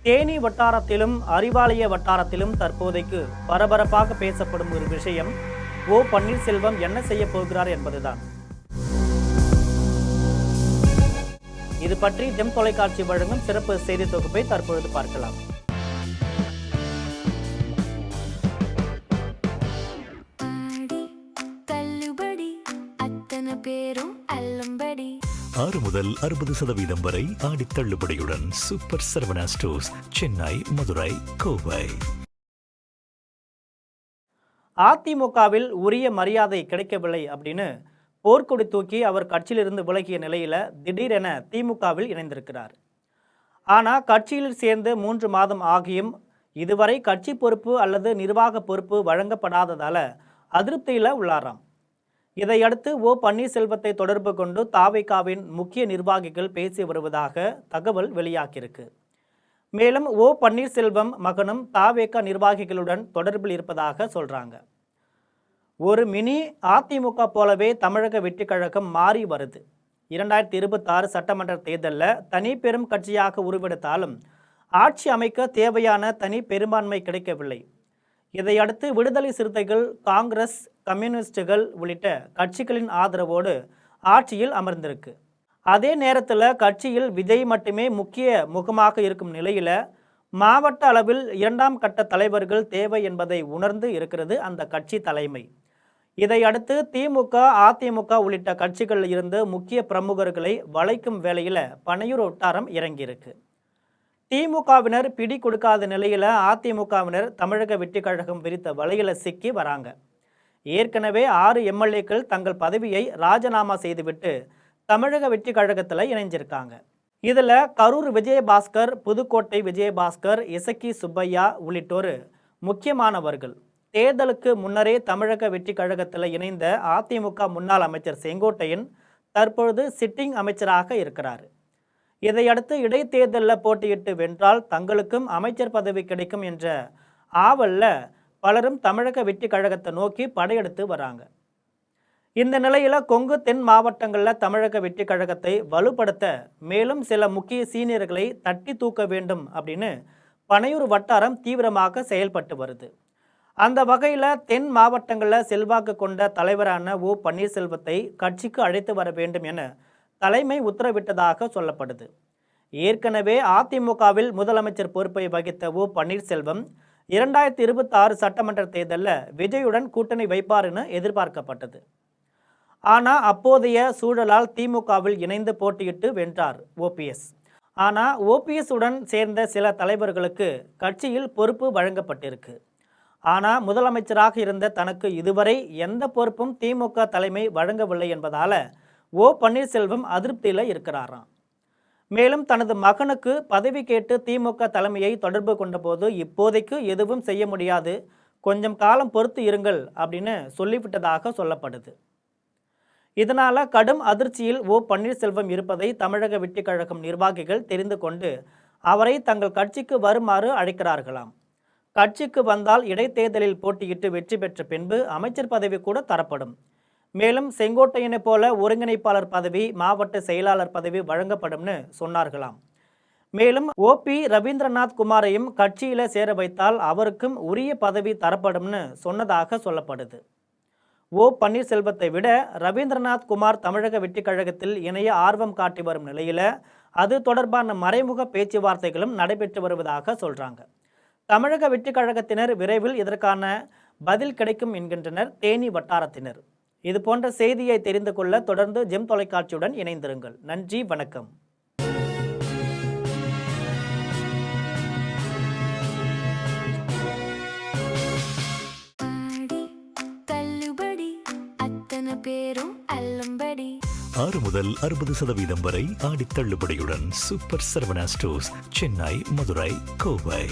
தேனி வட்டாரத்திலும் அறிவாலய வட்டாரத்திலும் தற்போதைக்கு பரபரப்பாக பேசப்படும் ஒரு விஷயம் ஓ பன்னீர்செல்வம் என்ன செய்ய போகிறார் என்பதுதான். இது பற்றி ஜெம் தொலைக்காட்சி வழங்கும் சிறப்பு செய்தி தொகுப்பை தற்பொழுது பார்க்கலாம். ஆறு முதல் 60% வரை ஆடி தள்ளுபடியுடன் சூப்பர் சரவணா ஸ்டோர்ஸ், சென்னை, மதுரை, கோவை. அதிமுகவில் உரிய மரியாதை கிடைக்கவில்லை அப்படின்னு போர்க்கொடி தூக்கி அவர் கட்சியிலிருந்து விலகிய நிலையில திடீரென திமுகவில் இணைந்திருக்கிறார். ஆனால் கட்சியில் சேர்ந்து 3 மாதம் ஆகியும் இதுவரை கட்சி பொறுப்பு அல்லது நிர்வாக பொறுப்பு வழங்கப்படாததால அதிருப்தியில் உள்ளாராம். இதையடுத்து ஓ பன்னீர்செல்வத்தை தொடர்பு கொண்டு தாவேகாவின் முக்கிய நிர்வாகிகள் பேசி வருவதாக தகவல் வெளியாகியிருக்கு. மேலும் ஓ பன்னீர்செல்வம் மகனும் தாவேகா நிர்வாகிகளுடன் தொடர்பில் இருப்பதாக சொல்றாங்க. ஒரு மினி அதிமுக போலவே தமிழக வெற்றிக் கழகம் மாறி வருது. 2026 சட்டமன்ற தேர்தலில் தனி பெரும் கட்சியாக உருவெடுத்தாலும் ஆட்சி அமைக்க தேவையான தனி பெரும்பான்மை கிடைக்கவில்லை. இதையடுத்து விடுதலை சிறுத்தைகள், காங்கிரஸ், கம்யூனிஸ்டுகள் உள்ளிட்ட கட்சிகளின் ஆதரவோடு ஆட்சியில் அமர்ந்திருக்கு. அதே நேரத்தில் கட்சியில் விஜய் மட்டுமே முக்கிய முகமாக இருக்கும் நிலையில் மாவட்ட அளவில் 2ஆம் கட்ட தலைவர்கள் தேவை என்பதை உணர்ந்து இருக்கிறது அந்த கட்சி தலைமை. இதையடுத்து திமுக, அதிமுக உள்ளிட்ட கட்சிகளில் இருந்து முக்கிய பிரமுகர்களை வளைக்கும் வேளையில் பனையூர் வட்டாரம் இறங்கியிருக்கு. திமுகவினர் பிடி கொடுக்காத நிலையில் அதிமுகவினர் தமிழக வெற்றிக் கழகம் விரித்த வலையில சிக்கி வராங்க. ஏற்கனவே 6 எம்எல்ஏக்கள் தங்கள் பதவியை ராஜினாமா செய்துவிட்டு தமிழக வெற்றிக் கழகத்தில் இணைஞ்சிருக்காங்க. இதில் கரூர் விஜயபாஸ்கர், புதுக்கோட்டை விஜயபாஸ்கர், இசக்கி சுப்பையா உள்ளிட்டோர் முக்கியமானவர்கள். தேர்தலுக்கு முன்னரே தமிழக வெற்றிக் கழகத்தில் இணைந்த அதிமுக முன்னாள் அமைச்சர் செங்கோட்டையன் தற்பொழுது சிட்டிங் அமைச்சராக இருக்கிறார். இதையடுத்து இடைத்தேர்தலில் போட்டியிட்டு வென்றால் தங்களுக்கும் அமைச்சர் பதவி கிடைக்கும் என்ற ஆவல்ல பலரும் தமிழக வெற்றிக் கழகத்தை நோக்கி படையெடுத்து வராங்க. இந்த நிலையில் கொங்கு தென் மாவட்டங்களில் தமிழக வெற்றிக் கழகத்தை வலுப்படுத்த மேலும் சில முக்கிய சீனியர்களை தட்டி தூக்க வேண்டும் அப்படின்னு பனையூர் வட்டாரம் தீவிரமாக செயல்பட்டு வருது. அந்த வகையில் தென் மாவட்டங்களில் செல்வாக்கு கொண்ட தலைவரான ஓ பன்னீர்செல்வத்தை கட்சிக்கு அழைத்து வர வேண்டும் என தலைமை உத்தரவிட்டதாக சொல்லப்படுது. ஏற்கனவே அதிமுகவில் முதலமைச்சர் பொறுப்பை வகித்த ஓ பன்னீர்செல்வம் 2026 சட்டமன்ற தேர்தலில் விஜயுடன் கூட்டணி வைப்பார்னு எதிர்பார்க்கப்பட்டது. ஆனால் அப்போதைய சூழலால் திமுகவில் இணைந்து போட்டியிட்டு வென்றார் ஓபிஎஸ். ஆனால் ஓபிஎஸ் உடன் சேர்ந்த சில தலைவர்களுக்கு கட்சியில் பொறுப்பு வழங்கப்பட்டிருக்கு. ஆனால் முதலமைச்சராக இருந்த தனக்கு இதுவரை எந்த பொறுப்பும் திமுக தலைமை வழங்கவில்லை என்பதால் ஓ பன்னீர்செல்வம் அதிருப்தியில் இருக்கிறாராம். மேலும் தனது மகனுக்கு பதவி கேட்டு திமுக தலைமையை தொடர்பு கொண்டபோது இப்போதைக்கு எதுவும் செய்ய முடியாது, கொஞ்சம் காலம் பொறுத்து இருங்கள் அப்படின்னு சொல்லிவிட்டதாக சொல்லப்படுது. இதனால் கடும் அதிர்ச்சியில் ஓ பன்னீர்செல்வம் இருப்பதை தமிழக வெற்றிக் கழகம் நிர்வாகிகள் தெரிந்து கொண்டு அவரை தங்கள் கட்சிக்கு வருமாறு அழைக்கிறார்களாம். கட்சிக்கு வந்தால் இடைத்தேர்தலில் போட்டியிட்டு வெற்றி பெற்ற பின்பு அமைச்சர் பதவி கூட தரப்படும். மேலும் செங்கோட்டையனை போல ஒருங்கிணைப்பாளர் பதவி, மாவட்ட செயலாளர் பதவி வழங்கப்படும்னு சொன்னார்களாம். மேலும் ஓபி ரவீந்திரநாத் குமாரையும் கட்சியில் சேர வைத்தால் அவருக்கும் உரிய பதவி தரப்படும்னு சொன்னதாக சொல்லப்படுது. ஓ பன்னீர்செல்வத்தை விட ரவீந்திரநாத் குமார் தமிழக வெற்றிக் கழகத்தில் இணைய ஆர்வம் காட்டி வரும் நிலையில் அது தொடர்பான மறைமுக பேச்சுவார்த்தைகளும் நடைபெற்று வருவதாக சொல்கிறாங்க. தமிழக வெற்றிக் கழகத்தினர் விரைவில் இதற்கான பதில் கிடைக்கும் என்கின்றனர் தேனி வட்டாரத்தினர். இது போன்ற செய்தியை தெரிந்து கொள்ள தொடர்ந்து ஜெம் தொலைக்காட்சியுடன் இணைந்திருங்கள். நன்றி, வணக்கம். ஆறு முதல் 60% வரை ஆடி தள்ளுபடியுடன் சூப்பர் சரவணா ஸ்டோர்ஸ், சென்னை, மதுரை, கோவை.